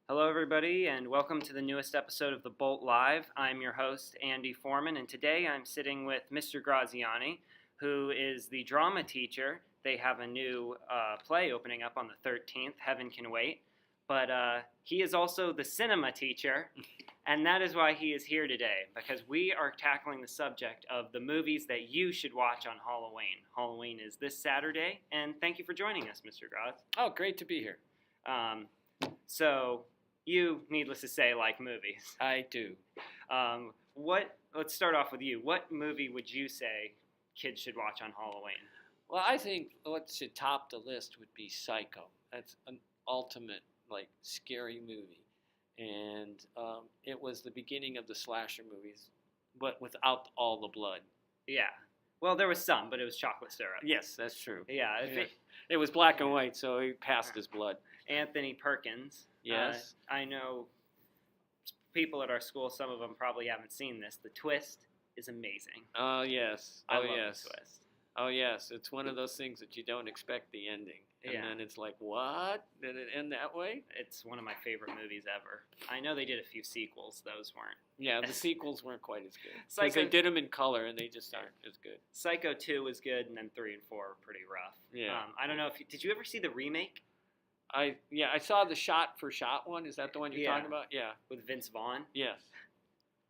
Hello, everybody, and welcome to the newest episode of the Bolt Live. I'm your host, Andy Foreman, and today I'm sitting with Mr. Graziani, who is the drama teacher. They have a new play opening up on the 13th, Heaven Can Wait. But he is also the cinema teacher, and that is why he is here today, because we are tackling the subject of the movies that you should watch on Halloween. Halloween is this Saturday, and thank you for joining us, Mr. Graz. Oh, great to be here. So, you, needless to say, like movies. I do. Let's start off with you. What movie would you say kids should watch on Halloween? Well, I think what should top the list would be Psycho. That's an ultimate, scary movie. And it was the beginning of the slasher movies, but without all the blood. Yeah. Well, there was some, but it was chocolate syrup. Yes, that's true. Yeah. It was black and white, so he passed his blood. Anthony Perkins. Yes. I know people at our school, some of them probably haven't seen this. The twist is amazing. Oh, yes. I love the twist. Oh, yes. It's one of those things that you don't expect the ending. And then it's like, what? Did it end that way? It's one of my favorite movies ever. I know they did a few sequels. Those weren't. Yeah, the sequels weren't quite as good. Psycho, because they did them in color, and they just aren't as good. Psycho 2 was good, and then 3 and 4 were pretty rough. Yeah. I don't know if did you ever see the remake? I saw the shot-for-shot one. Is that the one you're talking about? Yeah. With Vince Vaughn? Yes.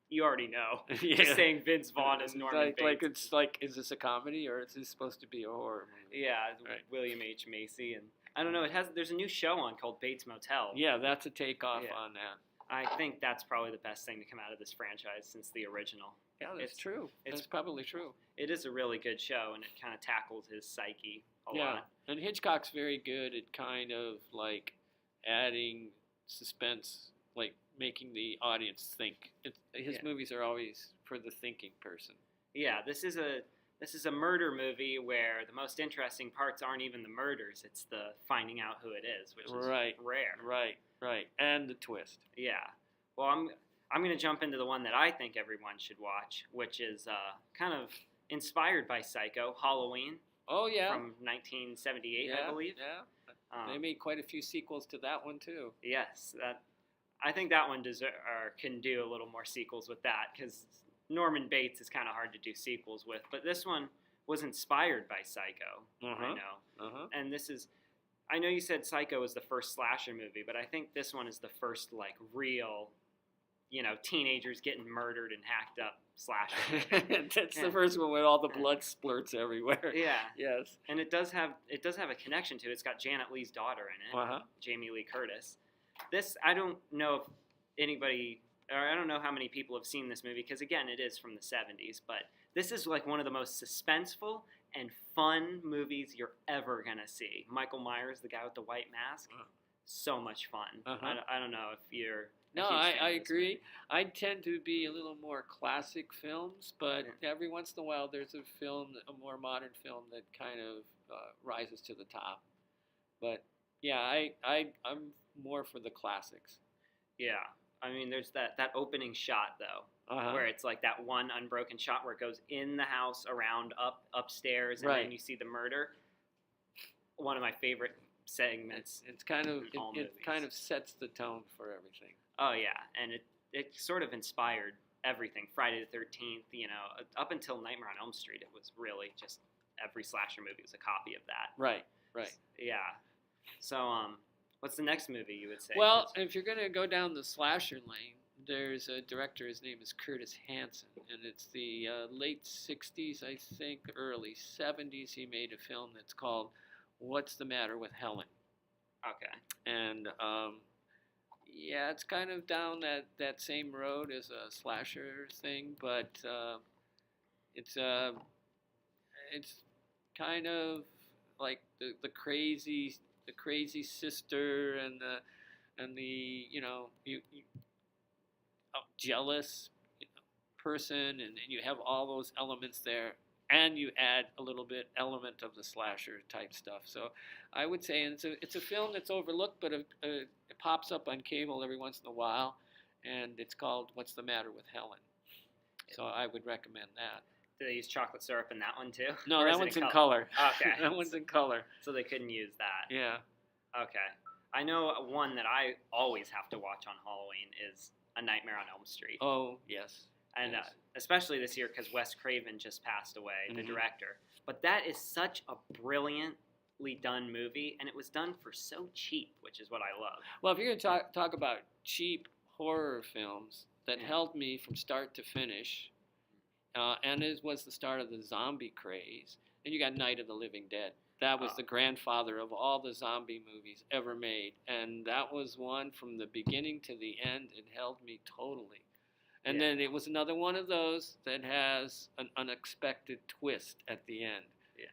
You already know. Yeah. Just saying Vince Vaughn is Norman Bates. Is this a comedy or is this supposed to be a horror movie? Yeah, right. William H. Macy, and I don't know. There's a new show on called Bates Motel. Yeah, that's a takeoff on that. I think that's probably the best thing to come out of this franchise since the original. Yeah, that's true. It's probably true. It is a really good show, and it kind of tackles his psyche a lot. And Hitchcock's very good at kind of adding suspense, making the audience think. His movies are always for the thinking person. Yeah, this is a murder movie where the most interesting parts aren't even the murders; it's the finding out who it is, which is rare. Right, and the twist. Yeah. Well, I'm going to jump into the one that I think everyone should watch, which is kind of inspired by Psycho, Halloween. Oh yeah. From 1978, I believe. Yeah. They made quite a few sequels to that one too. Yes, I think that one can do a little more sequels with that, because Norman Bates is kind of hard to do sequels with. But this one was inspired by Psycho. I know. And I know you said Psycho was the first slasher movie, but I think this one is the first real, teenagers getting murdered and hacked up slasher. That's the first one with all the blood splurts everywhere. Yeah. Yes. And it does have a connection to it. It's got Janet Leigh's daughter in it, Jamie Lee Curtis. This, I don't know if anybody, or I don't know how many people have seen this movie, because again, it is from the 70s, but this is one of the most suspenseful and fun movies you're ever going to see. Michael Myers, the guy with the white mask, so much fun. I don't know if you're... No, I agree. I tend to be a little more classic films, but every once in a while there's a more modern film that kind of rises to the top. But yeah, I'm more for the classics. Yeah. I mean, there's that opening shot, though, where it's that one unbroken shot where it goes in the house, around, upstairs, and then you see the murder. One of my favorite segments. It kind of sets the tone for everything. Oh, yeah. And it sort of inspired everything. Friday the 13th, up until Nightmare on Elm Street, it was really just every slasher movie was a copy of that. Right. Yeah. So, what's the next movie you would say? Well, if you're going to go down the slasher lane, there's a director, his name is Curtis Hanson, and it's the late 60s, I think, early 70s, he made a film that's called What's the Matter with Helen? Okay. And, it's kind of down that same road as a slasher thing, but it's kind of like the crazy sister and the jealous person, and you have all those elements there, and you add a little bit element of the slasher type stuff. So I would say it's a film that's overlooked, but it pops up on cable every once in a while, and it's called What's the Matter with Helen? So I would recommend that. Do they use chocolate syrup in that one too? No, that one's in color. Okay. That one's in color. So they couldn't use that. Yeah. Okay. I know one that I always have to watch on Halloween is A Nightmare on Elm Street. Oh, yes. And yes. Especially this year because Wes Craven just passed away, the Mhm. director. But that is such a brilliantly done movie, and it was done for so cheap, which is what I love. Well, if you're going to talk about cheap horror films that held me from start to finish, and it was the start of the zombie craze, and you got Night of the Living Dead. That was the grandfather of all the zombie movies ever made, and that was one from the beginning to the end. It held me totally. And then it was another one of those that has an unexpected twist at the end. Yeah.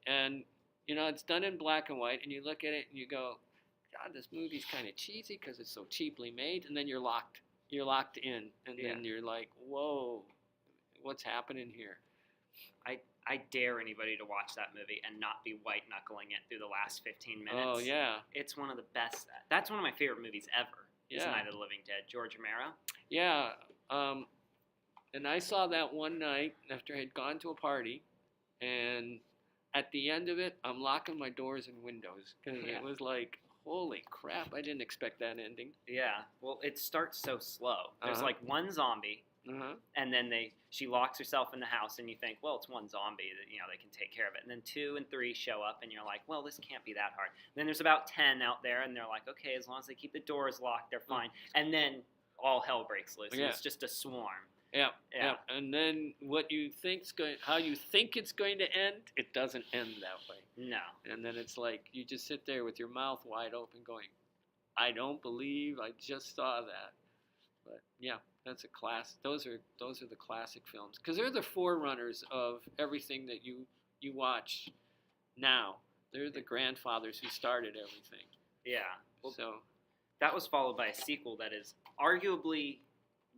And you know, it's done in black and white, and you look at it and you go, God, this movie's kind of cheesy because it's so cheaply made, and then you're locked in, and then you're like, whoa, what's happening here? I dare anybody to watch that movie and not be white-knuckling it through the last 15 minutes. Oh, yeah. It's one of the best. That's one of my favorite movies ever, is Yeah. Night of the Living Dead, George Romero. Yeah. And I saw that one night after I had gone to a party, and at the end of it, I'm locking my doors and windows because it was like, holy crap, I didn't expect that ending. Yeah. Well, it starts so slow. There's like one zombie, and then she locks herself in the house, and you think, well, it's one zombie that they can take care of it. And then 2 and 3 show up, and you're like, well, this can't be that hard. And then there's about 10 out there, and they're like, okay, as long as they keep the doors locked, they're fine. And then all hell breaks loose. Yeah. It's just a swarm. Yeah. And then how you think it's going to end, it doesn't end that way. No. And then it's like you just sit there with your mouth wide open, going, "I don't believe I just saw that." But yeah, that's a class. Those are the classic films because they're the forerunners of everything that you watch now. They're the grandfathers who started everything. Yeah. Well, So that was followed by a sequel that is arguably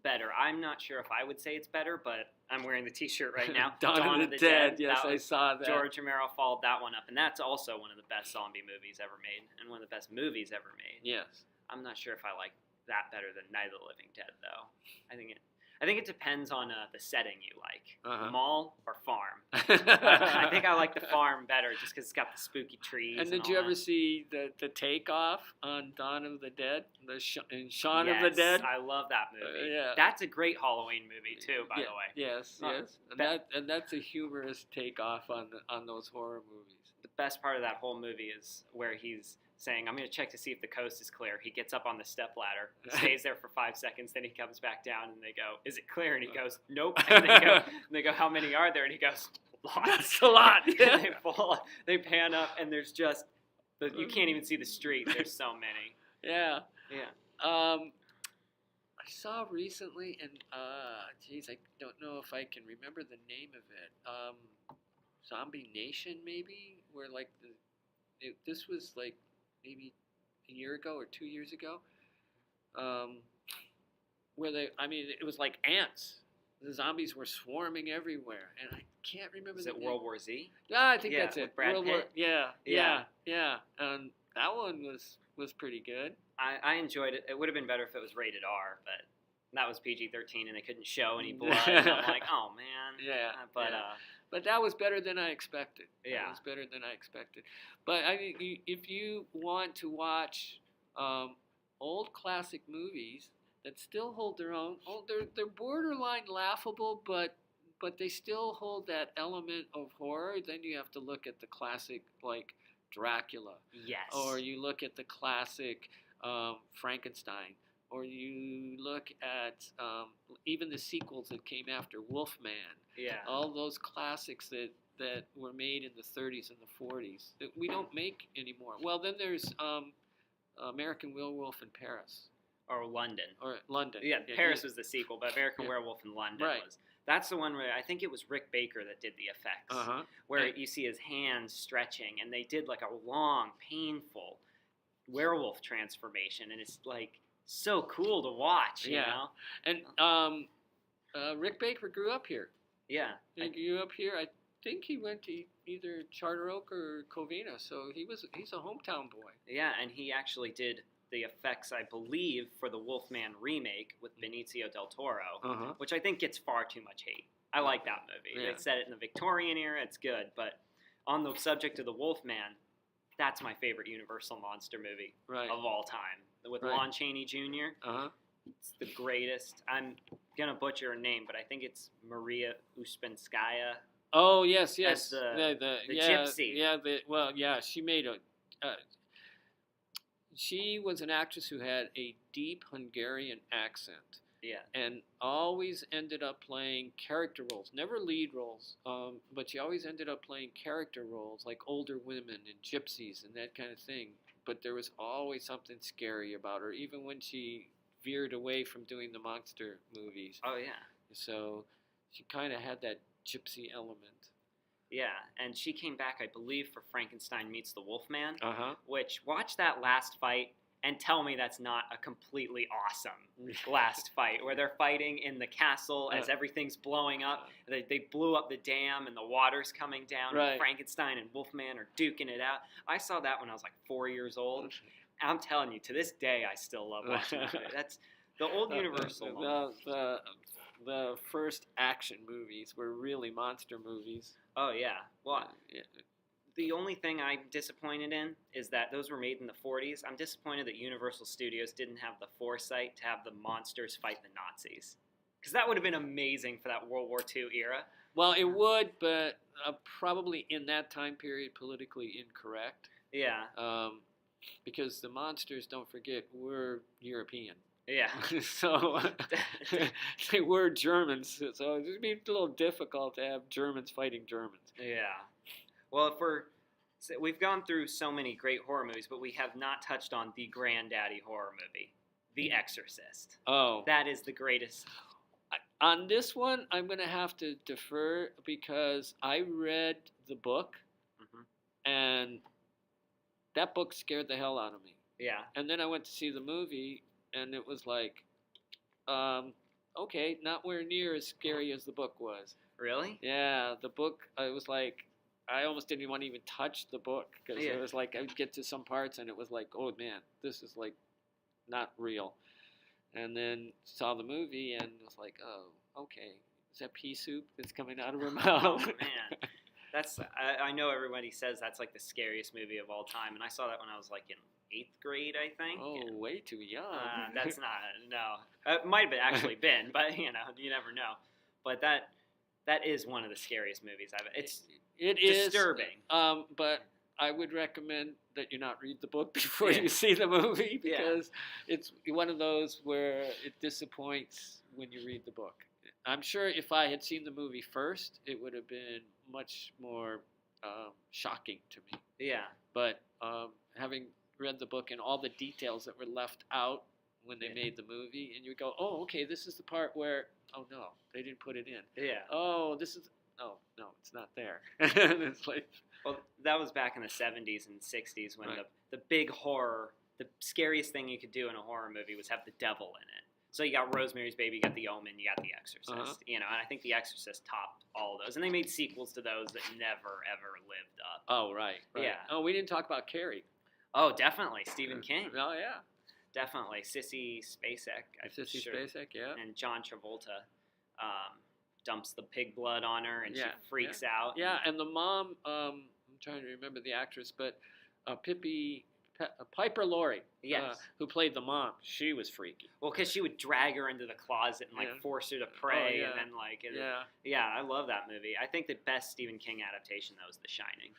better. I'm not sure if I would say it's better, but I'm wearing the T-shirt right now. Dawn of the Dead. Yes, I saw that. George Romero followed that one up, and that's also one of the best zombie movies ever made, and one of the best movies ever made. Yes. I'm not sure if I like that better than Night of the Living Dead, though. I think it depends on the setting you like, mall or farm. I think I like the farm better just because it's got the spooky trees. And did you ever see the takeoff on Dawn of the Dead, and Shaun of the Dead? I love that movie. Yeah. That's a great Halloween movie too, by the way. Yes, and that's a humorous takeoff on those horror movies. The best part of that whole movie is where he's saying, I'm going to check to see if the coast is clear. He gets up on the stepladder, stays there for 5 seconds, then he comes back down, and they go, is it clear? And he goes, nope. And they go, how many are there? And he goes, lots. That's a lot. And they pan up, and there's just, you can't even see the street. There's so many. Yeah. Yeah. I saw recently, and geez, I don't know if I can remember the name of it. Zombie Nation, maybe, where like this was like maybe a year ago or 2 years ago, where it was like ants. The zombies were swarming everywhere, and I can't remember. Is it World War Z? Yeah, I think that's it. With Brad Pitt? Yeah. And that one was pretty good. I enjoyed it. It would have been better if it was rated R, but that was PG-13, and they couldn't show any blood. And I'm like, oh man. Yeah. But that was better than I expected. Yeah. That was better than I expected. But I mean, if you want to watch old classic movies that still hold their own, they're borderline laughable, but they still hold that element of horror, then you have to look at the classic like Dracula. Yes. Or you look at the classic Frankenstein. Or you look at even the sequels that came after, Wolfman. Yeah. All those classics that were made in the 30s and the 40s that we don't make anymore. Well, then there's American Werewolf in Paris. Or London. Yeah, Paris was the sequel, but American Werewolf in London was. That's the one where I think it was Rick Baker that did the effects. Where you see his hands stretching, and they did like a long, painful werewolf transformation, and it's like so cool to watch, you know? And Rick Baker grew up here. Yeah. He grew up here. I think he went to either Charter Oak or Covina, so he's a hometown boy. Yeah, and he actually did the effects, I believe, for the Wolfman remake with Benicio del Toro, which I think gets far too much hate. I like that movie. Yeah. They set it in the Victorian era. It's good. But on the subject of the Wolfman, that's my favorite Universal monster movie Right. of all time. With Right. Lon Chaney Jr. Uh-huh. It's the greatest. I'm gonna butcher her name, but I think it's Maria Uspenskaya. Oh, yes. As the gypsy. Yeah, she made she was an actress who had a deep Hungarian accent. Yeah. And always ended up playing character roles, never lead roles, but she always ended up playing character roles like older women and gypsies and that kind of thing. But there was always something scary about her, even when she veered away from doing the monster movies. Oh yeah. So she kind of had that gypsy element. Yeah, and she came back, I believe, for Frankenstein Meets the Wolfman. Uh-huh. Which, watch that last fight and tell me that's not a completely awesome last fight, where they're fighting in the castle as everything's blowing up. They blew up the dam and the water's coming down, Right. and Frankenstein and Wolfman are duking it out. I saw that when I was like 4 years old. I'm telling you, to this day, I still love watching that. That's the old Universal one. The first action movies were really monster movies. Oh, yeah. Well, Yeah. the only thing I'm disappointed in is that those were made in the 40s. I'm disappointed that Universal Studios didn't have the foresight to have the monsters fight the Nazis. Because that would have been amazing for that World War II era. Well, it would, but probably in that time period, politically incorrect. Yeah. Because the monsters, don't forget, were European. Yeah. So they were Germans. So it would be a little difficult to have Germans fighting Germans. Yeah. Well, we've gone through so many great horror movies, but we have not touched on the granddaddy horror movie, The Exorcist. Oh. That is the greatest. On this one, I'm going to have to defer because I read the book, and that book scared the hell out of me. Yeah. And then I went to see the movie, and it was like, okay, not where near as scary as the book was. Really? Yeah, the book, I was like, I almost didn't want to even touch the book because it was like I would get to some parts and it was like, oh man, this is like not real. And then saw the movie and was like, oh, okay, is that pea soup that's coming out of her mouth? Oh man, I know everybody says that's like the scariest movie of all time, and I saw that when I was like in 8th grade, I think. Oh, way too young. That's not, no. It might have actually been, but you never know. But that is one of the scariest movies I've. It disturbing. But I would recommend that you not read the book before you see the movie because it's one of those where it disappoints when you read the book. I'm sure if I had seen the movie first, it would have been much more shocking to me. Yeah. But having read the book and all the details that were left out when they made the movie, and you go, oh, okay, this is the part where, oh no, they didn't put it in. Yeah. Oh, this is, oh no, it's not there. It's like, well, that was back in the 70s and 60s when the big horror, the scariest thing you could do in a horror movie was have the devil in it. So you got Rosemary's Baby, you got The Omen, you got The Exorcist, and I think The Exorcist topped all of those. And they made sequels to those that never, ever lived up. Oh, right. Yeah. Oh, we didn't talk about Carrie. Oh, definitely. Stephen King. Oh, yeah. Definitely. Sissy Spacek. Spacek, yeah. And John Travolta dumps the pig blood on her, and she freaks out. Yeah, and the mom, I'm trying to remember the actress, but Piper Laurie, who played the mom, she was freaky. Well, because she would drag her into the closet and force her to pray, and then I love that movie. I think the best Stephen King adaptation though is The Shining.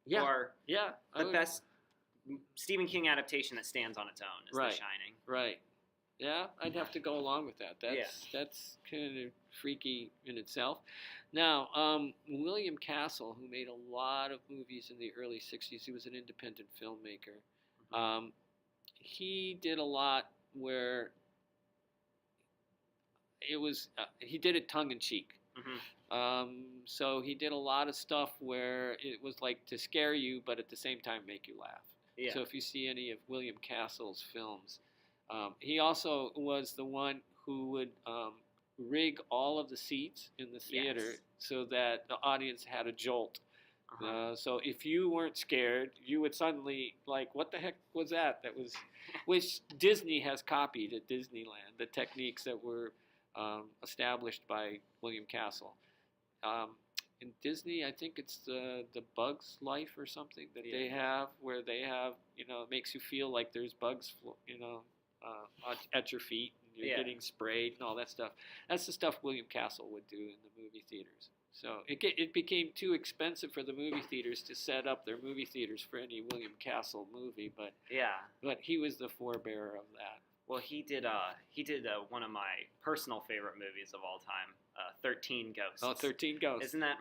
Yeah, or the best Stephen King adaptation that stands on its own is The Shining. Right. Yeah, I'd have to go along with that. That's kind of freaky in itself. Now, William Castle, who made a lot of movies in the early 60s, he was an independent filmmaker. He did a lot where it was, he did it tongue-in-cheek. So he did a lot of stuff where it was like to scare you, but at the same time make you laugh. Yeah. So if you see any of William Castle's films, he also was the one who would rig all of the seats in the theater so that the audience had a jolt. So if you weren't scared, you would suddenly like, what the heck was that? That was, which Disney has copied at Disneyland, the techniques that were established by William Castle. in Disney, I think it's the Bugs Life or something that Yeah. they have, where they have, it makes you feel like there's bugs, at your feet, and you're Yeah. getting sprayed and all that stuff. That's the stuff William Castle would do in the movie theaters. So it became too expensive for the movie theaters to set up their movie theaters for any William Castle movie, but he was the forebearer of that. Well, he did one of my personal favorite movies of all time, 13 Ghosts. Oh, 13 Ghosts. Isn't that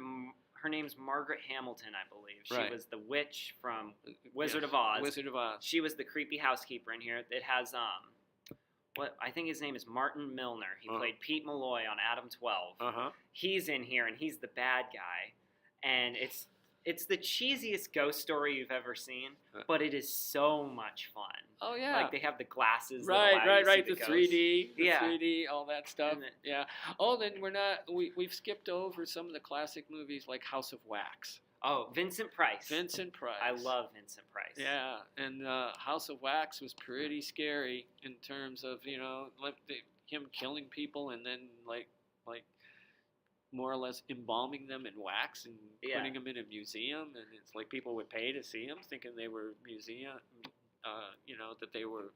her name's Margaret Hamilton, I believe. She Right. was the witch from Wizard of Oz. Wizard of Oz. She was the creepy housekeeper in here. It has I think his name is Martin Milner. He played Pete Malloy on Adam 12. Uh-huh. He's in here and he's the bad guy. And it's the cheesiest ghost story you've ever seen, but it is so much fun. Oh yeah. Like they have the glasses. Right. The ghosts. 3D, the 3D, all that stuff. Yeah. Oh, then we've skipped over some of the classic movies like House of Wax. Oh, Vincent Price. I love Vincent Price. Yeah, and House of Wax was pretty scary in terms of him killing people and then like more or less embalming them in wax and putting them in a museum, and it's like people would pay to see them, thinking they were that they were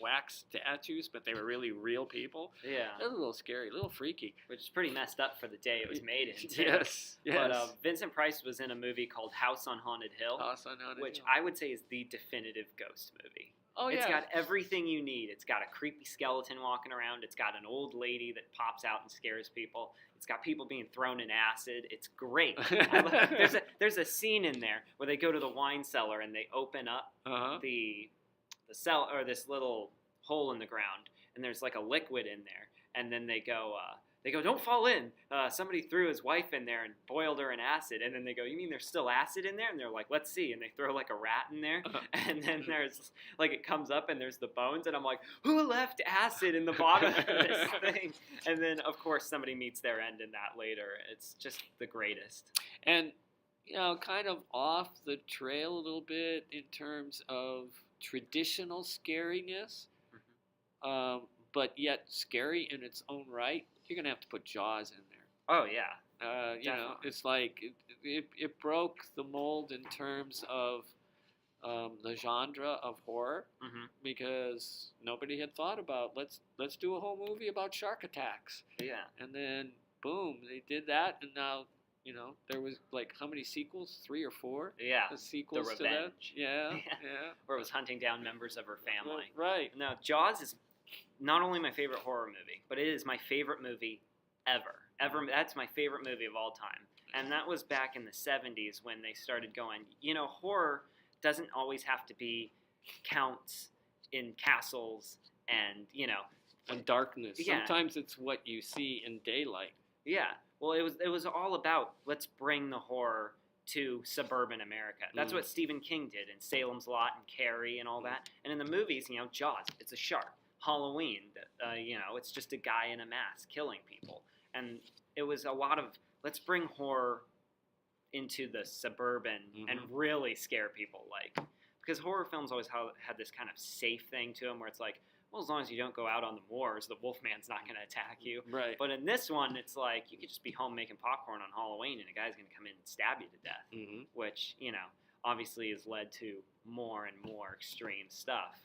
wax statues, but they were really real people. Yeah. It was a little scary, a little freaky. Which is pretty messed up for the day it was made in, too. Yes. But Vincent Price was in a movie called House on Haunted Hill, which I would say is the definitive ghost movie. Oh, yeah. It's got everything you need. It's got a creepy skeleton walking around. It's got an old lady that pops out and scares people. It's got people being thrown in acid. It's great. There's a scene in there where they go to the wine cellar and they open up the cell, or this little hole in the ground, and there's like a liquid in there, and then they go, don't fall in. Somebody threw his wife in there and boiled her in acid, and then they go, you mean there's still acid in there? And they're like, let's see, and they throw like a rat in there, and then there's like it comes up and there's the bones, and I'm like, who left acid in the bottom of this thing? And then of course somebody meets their end in that later. It's just the greatest. And kind of off the trail a little bit in terms of traditional scariness, but yet scary in its own right. You're gonna have to put Jaws in there. Oh yeah. It's like it broke the mold in terms of the genre of horror, because nobody had thought about let's do a whole movie about shark attacks. Yeah. And then boom, they did that, and now there was like how many sequels? 3 or 4? Yeah. The sequels The to that. Revenge. Yeah. Where it was hunting down members of her family. Right. No, Jaws is not only my favorite horror movie, but it is my favorite movie ever. That's my favorite movie of all time. And that was back in the 70s when they started going, horror doesn't always have to be counts in castles and, And darkness. Yeah. Sometimes it's what you see in daylight. Yeah. Well, it was all about let's bring the horror to suburban America. That's what Stephen King did in Salem's Lot and Carrie and all that. And in the movies, Jaws, it's a shark. Halloween, it's just a guy in a mask killing people. And it was a lot of let's bring horror into the suburban and really scare people, because horror films always had this kind of safe thing to them where it's like, well, as long as you don't go out on the moors, the Wolfman's not going to attack you. Right. But in this one, it's like you could just be home making popcorn on Halloween and a guy's going to come in and stab you to death, which, obviously has led to more and more extreme stuff.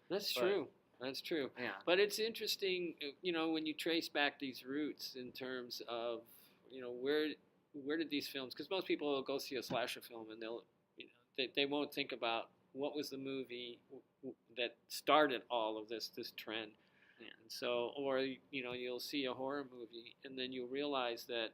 That's true. That's true. Yeah. But it's interesting, when you trace back these roots in terms of, where did these films? Because most people will go see a slasher film and they won't think about what was the movie that started all of this trend. Yeah. And so, or you'll see a horror movie and then you'll realize that,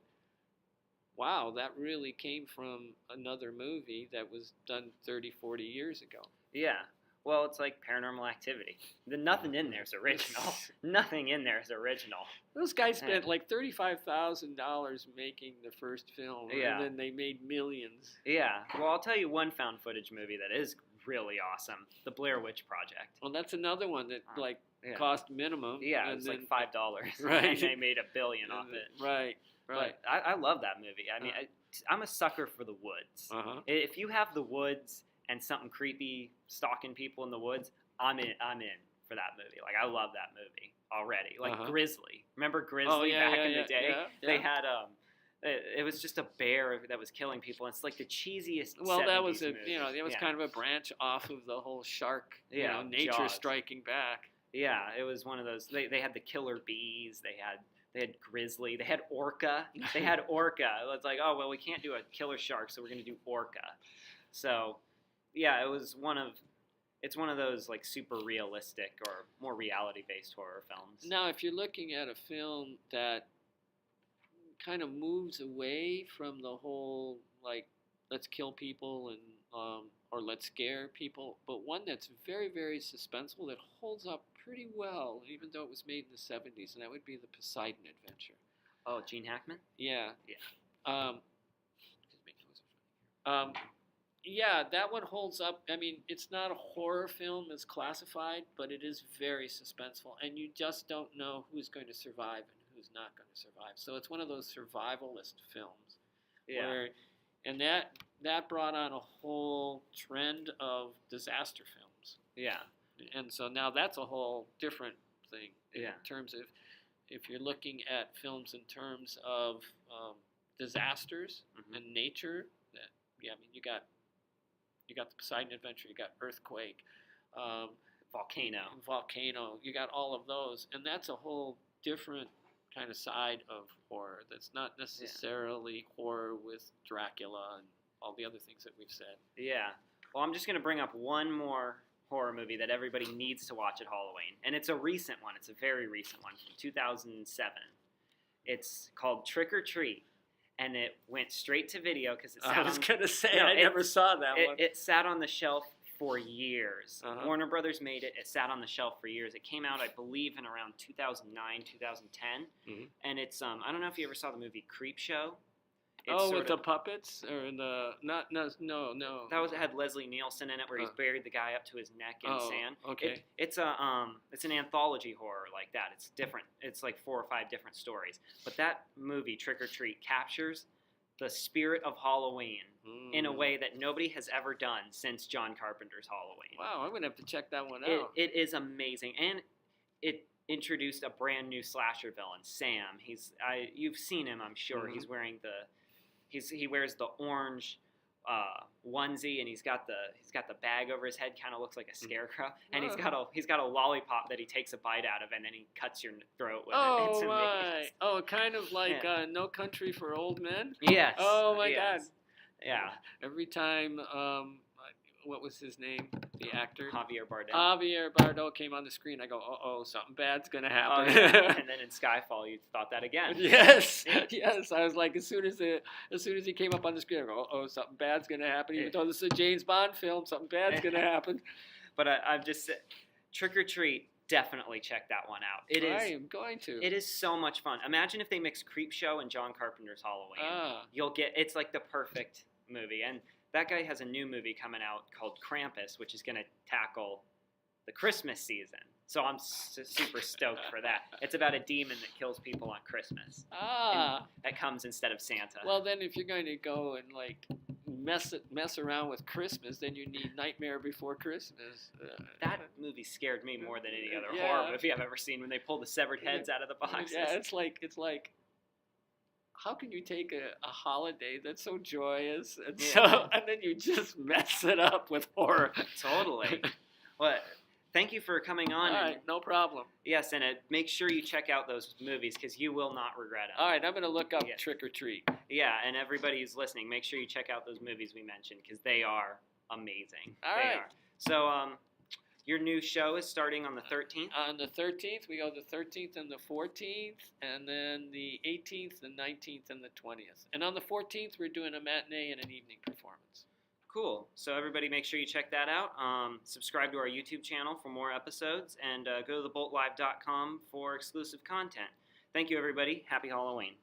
wow, that really came from another movie that was done 30, 40 years ago. Yeah. Well, it's like Paranormal Activity. Nothing in there is original. Nothing in there is original. Those guys spent like $35,000 making the first film, and then they made millions. Yeah. Well, I'll tell you one found footage movie that is really awesome: The Blair Witch Project. Well, that's another one that cost minimum. Yeah, it was like $5. Right. And they made $1 billion off it. Right. Right. But I love that movie. I mean, I'm a sucker for the woods. If you have the woods and something creepy stalking people in the woods, I'm in for that movie. Like, I love that movie already. Like Grizzly. Remember Grizzly back in the day? Yeah. They had It was just a bear that was killing people. It's like the cheesiest. Well, that was 70s a movie. it was Yeah. kind of a branch off of the whole shark, Yeah, nature Jaws. striking back. Yeah, it was one of those. They had the killer bees. They had grizzly. They had orca. They had orca. It's like, oh well, we can't do a killer shark, so we're gonna do orca. So, yeah, it's one of those like super realistic or more reality based horror films. Now, if you're looking at a film that kind of moves away from the whole like let's kill people and or let's scare people, but one that's very, very suspenseful that holds up pretty well, even though it was made in the 70s, and that would be the Poseidon Adventure. Oh, Gene Hackman? Yeah. Yeah. Yeah, that one holds up. I mean, it's not a horror film as classified, but it is very suspenseful, and you just don't know who's going to survive and who's not going to survive. So it's one of those survivalist films. Yeah. Where, and that brought on a whole trend of disaster films. Yeah. And so now that's a whole different thing in Yeah. terms of if you're looking at films in terms of disasters Mhm. and nature. I mean, you got the Poseidon Adventure, you got Earthquake, Volcano. You got all of those, and that's a whole different kind of side of horror. That's not necessarily horror with Dracula and all the other things that we've said. Yeah. Well, I'm just going to bring up one more horror movie that everybody needs to watch at Halloween. And it's a recent one. It's a very recent one from 2007. It's called Trick or Treat. And it went straight to video because it sat I was on... going to say, No, I never saw that one. It sat on the shelf for years. Uh-huh. Warner Brothers made it. It sat on the shelf for years. It came out, I believe, in around 2009, 2010. Mhm. And it's... I don't know if you ever saw the movie Creepshow. With the puppets or the no. That was, it had Leslie Nielsen in it, where he's buried the guy up to his neck in sand. Okay. It's an anthology horror like that. It's different. It's like 4 or 5 different stories. But that movie, Trick or Treat, captures the spirit of Halloween in a way that nobody has ever done since John Carpenter's Halloween. Wow, I'm gonna have to check that one out. It is amazing, and it introduced a brand new slasher villain, Sam. You've seen him, I'm sure. Mhm. He's wearing he wears the orange onesie, and he's got the bag over his head, kind of looks like a scarecrow, and he's got a lollipop that he takes a bite out of, and then he cuts your throat with it. It's amazing. Oh, kind of like No Country for Old Men. Yes. Oh my yes. God. Yeah. Every time, what was his name? The actor? Javier Bardem. Javier Bardem came on the screen. I go, oh, something bad's gonna happen. Oh, yeah. And then in Skyfall, you thought that again. Yes. I was like, as soon as he came up on the screen, I go, oh, something bad's gonna happen. Even though this is a James Bond film, something bad's gonna happen. But I've just said, Trick or Treat. Definitely check that one out. I am going to. It is so much fun. Imagine if they mix Creepshow and John Carpenter's Halloween. It's like the perfect movie. And that guy has a new movie coming out called Krampus, which is going to tackle the Christmas season. So I'm super stoked for that. It's about a demon that kills people on Christmas. And that comes instead of Santa. Well, then if you're going to go and like mess around with Christmas, then you need Nightmare Before Christmas. That movie scared me more than any other horror movie I've ever seen, when they pull the severed heads out of the boxes. Yeah, it's like how can you take a holiday that's so joyous and then you just mess it up with horror? Totally. Well, thank you for coming on. All right, no problem. Yes, and make sure you check out those movies, because you will not regret them. All right, I'm going to look up Trick or Treat. Yeah, and everybody who's listening, make sure you check out those movies we mentioned, because they are amazing. All right. So, your new show is starting on the 13th? On the 13th, we go the 13th and the 14th, and then the 18th, the 19th, and the 20th. And on the 14th, we're doing a matinee and an evening performance. Cool. So everybody make sure you check that out. Subscribe to our YouTube channel for more episodes, and go to theboltlive.com for exclusive content. Thank you, everybody. Happy Halloween.